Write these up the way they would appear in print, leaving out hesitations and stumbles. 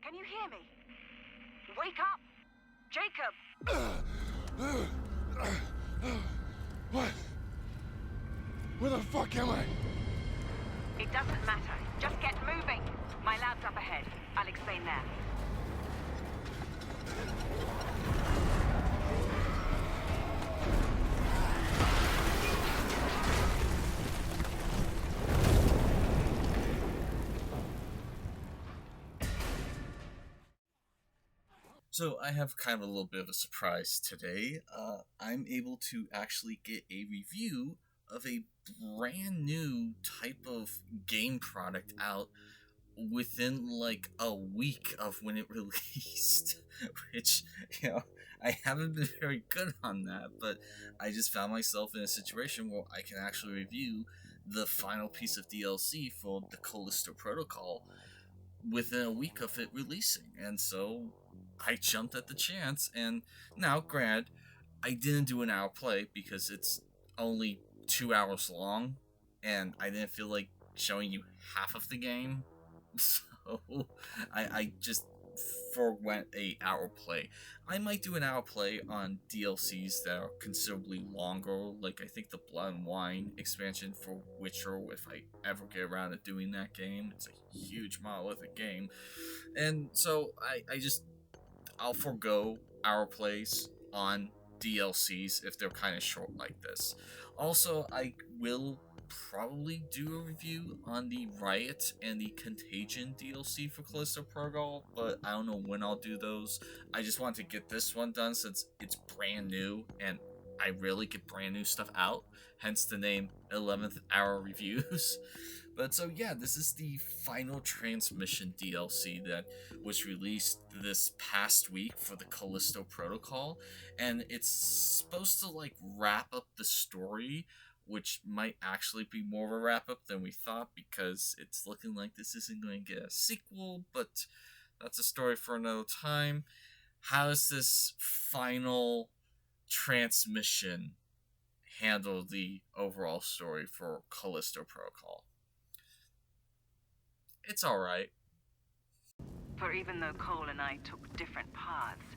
Can you hear me? Wake up! Jacob! What? Where the fuck am I? It doesn't matter. Just get moving. My lab's up ahead. I'll explain there. So I have kind of a little bit of a surprise today. I'm able to actually get a review of a brand new type of game product out within like a week of when it released, which, I haven't been very good on that, but I just found myself in a situation where I can actually review the final piece of DLC for the Callisto Protocol within a week of it releasing, and so I jumped at the chance. And now, granted, I didn't do an hour play because it's only 2 hours long, and I didn't feel like showing you half of the game, so I just forwent a hour play. I might do an hour play on DLCs that are considerably longer, like I think the Blood and Wine expansion for Witcher, if I ever get around to doing that game. It's a huge monolithic game, and so I'll forego hour plays on DLCs if they're kind of short like this. Also, I will probably do a review on the Riot and the Contagion DLC for Callisto Protocol, but I don't know when I'll do those. I just want to get this one done since it's brand new, and I rarely get brand new stuff out, hence the name 11th Hour Reviews. But so yeah, this is the final transmission DLC that was released this past week for the Callisto Protocol, and it's supposed to like wrap up the story, which might actually be more of a wrap up than we thought, because it's looking like this isn't going to get a sequel, but that's a story for another time. How does this final transmission handle the overall story for Callisto Protocol? It's alright. For even though Cole and I took different paths,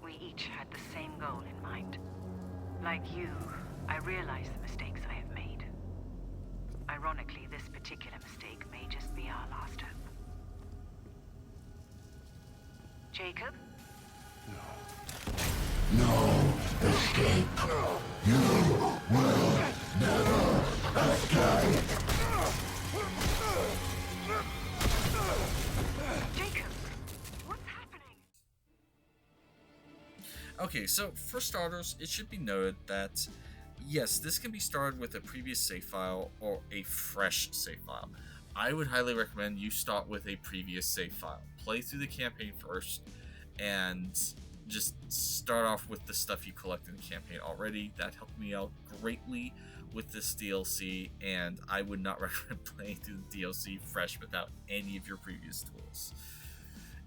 we each had the same goal in mind. Like you, I realize the mistakes I have made. Ironically, this particular mistake may just be our last hope. Jacob? No escape. You will never escape. Jacob! What's happening? Okay, so for starters, it should be noted that yes, this can be started with a previous save file or a fresh save file. I would highly recommend you start with a previous save file. Play through the campaign first, and just start off with the stuff you collect in the campaign already. That helped me out greatly with this DLC, and I would not recommend playing through the DLC fresh without any of your previous tools.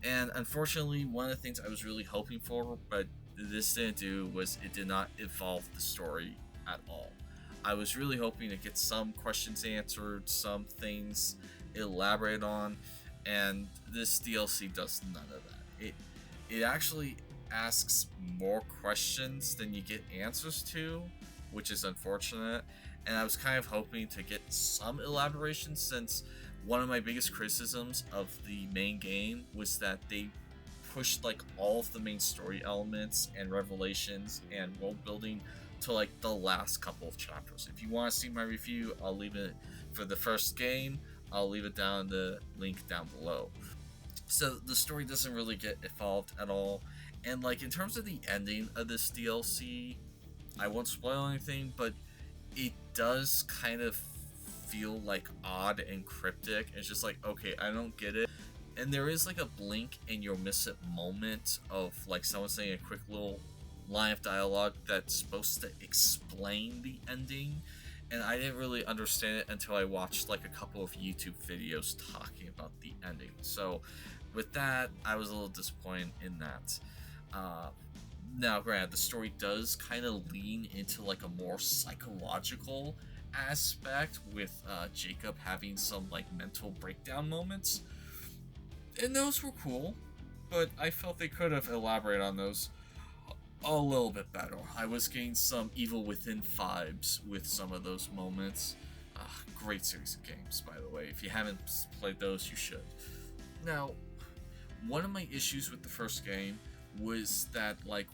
And unfortunately, one of the things I was really hoping for, but this didn't do, was it did not evolve the story at all. I was really hoping to get some questions answered, some things elaborated on, and this DLC does none of that. It actually asks more questions than you get answers to, which is unfortunate, and I was kind of hoping to get some elaboration, since one of my biggest criticisms of the main game was that they pushed like all of the main story elements and revelations and world building to like the last couple of chapters. If you want to see my review, I'll leave it for the first game. I'll leave it down the link down below. So the story doesn't really get evolved at all, and like in terms of the ending of this DLC, I won't spoil anything, but it does kind of feel like odd and cryptic. It's just like, okay, I don't get it. And there is like a blink and you'll miss it moment of like someone saying a quick little line of dialogue that's supposed to explain the ending, and I didn't really understand it until I watched like a couple of YouTube videos talking about the ending. So with that, I was a little disappointed in that. Now granted, the story does kind of lean into like a more psychological aspect, with Jacob having some like mental breakdown moments. And those were cool, but I felt they could have elaborated on those a little bit better. I was getting some Evil Within vibes with some of those moments. Great series of games, by the way. If you haven't played those, you should. Now, one of my issues with the first game was that, like,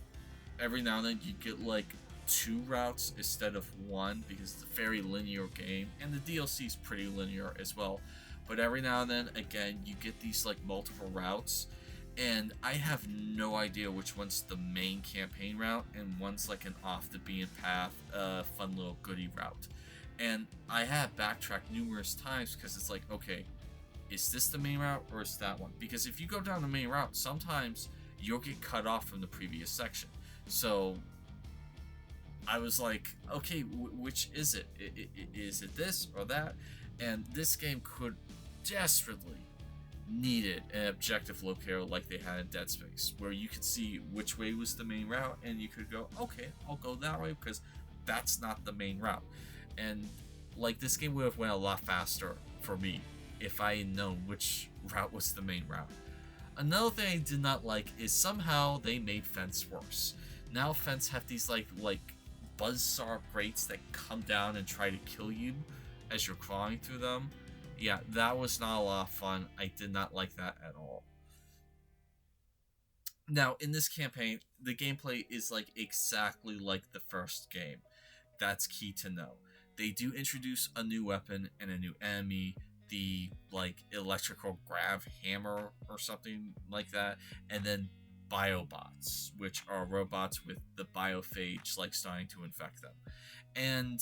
every now and then you get, like, 2 routes instead of 1, because it's a very linear game, and the DLC is pretty linear as well. But every now and then, again, you get these, like, multiple routes, and I have no idea which one's the main campaign route, and one's, like, an off-the-beaten-path, fun little goodie route. And I have backtracked numerous times, because it's like, okay, is this the main route, or is that one? Because if you go down the main route, sometimes you'll get cut off from the previous section. So I was like, okay, which is it? Is it this or that? And this game could desperately needed an objective locator like they had in Dead Space, where you could see which way was the main route, and you could go, okay, I'll go that way because that's not the main route. And like, this game would have went a lot faster for me if I had known which route was the main route. Another thing I did not like is somehow they made Fence worse. Now Fence have these like buzzsaw grates that come down and try to kill you as you're crawling through them. Yeah, that was not a lot of fun. I did not like that at all. Now, in this campaign, the gameplay is like exactly like the first game. That's key to know. They do introduce a new weapon and a new enemy, the like electrical grav hammer or something like that, and then biobots, which are robots with the biophage like starting to infect them. And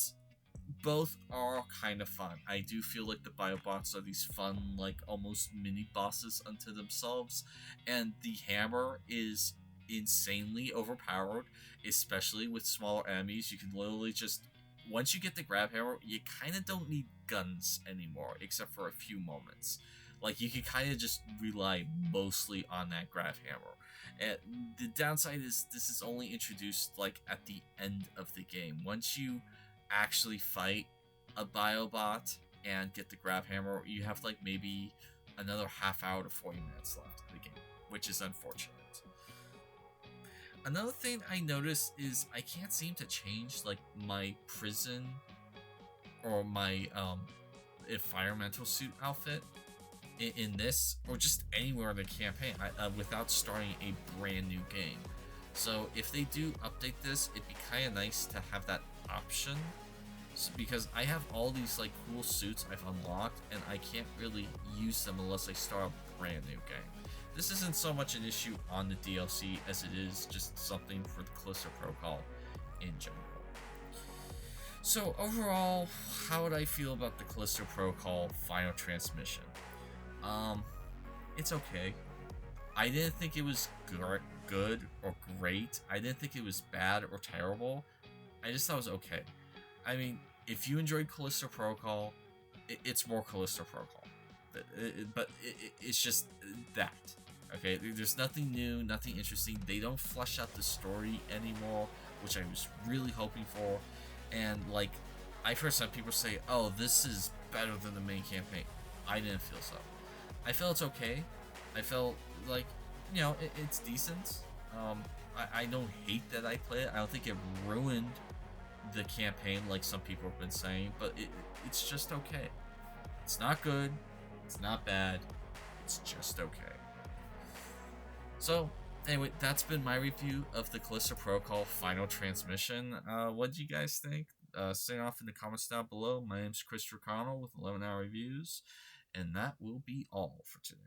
both are kind of fun. I do feel like the biobots are these fun, like almost mini bosses unto themselves, and the hammer is insanely overpowered, especially with smaller enemies. You can literally just, once you get the grab hammer, you kind of don't need guns anymore, except for a few moments. Like, you can kind of just rely mostly on that grab hammer. And the downside is this is only introduced like at the end of the game. Once you actually fight a biobot and get the grab hammer, you have like maybe another half hour to 40 minutes left of the game, which is unfortunate. Another thing I noticed is I can't seem to change like my prison or my environmental suit outfit in this, or just anywhere in the campaign, without starting a brand new game. So if they do update this, it'd be kind of nice to have that option, because I have all these like cool suits I've unlocked, and I can't really use them unless I start a brand new game. This isn't so much an issue on the DLC as it is just something for the Callisto Protocol in general. So overall, how would I feel about the Callisto Protocol Final Transmission? It's okay. I didn't think it was good or great. I didn't think it was bad or terrible. I just thought it was okay. I mean, if you enjoyed Callisto Protocol, it's more Callisto Protocol. But it's just that. Okay, there's nothing new, nothing interesting. They don't flesh out the story anymore, which I was really hoping for. And like, I've heard some people say, oh, this is better than the main campaign. I didn't feel so. I felt it's okay. I felt like, you know, it's decent. I don't hate that I played it. I don't think it ruined the campaign like some people have been saying, but it's just okay. It's not good. It's not bad. It's just okay. So, anyway, that's been my review of the Callisto Protocol Final Transmission. What do you guys think? Say off in the comments down below. My name's Christopher Connell with 11 Hour Reviews, and that will be all for today.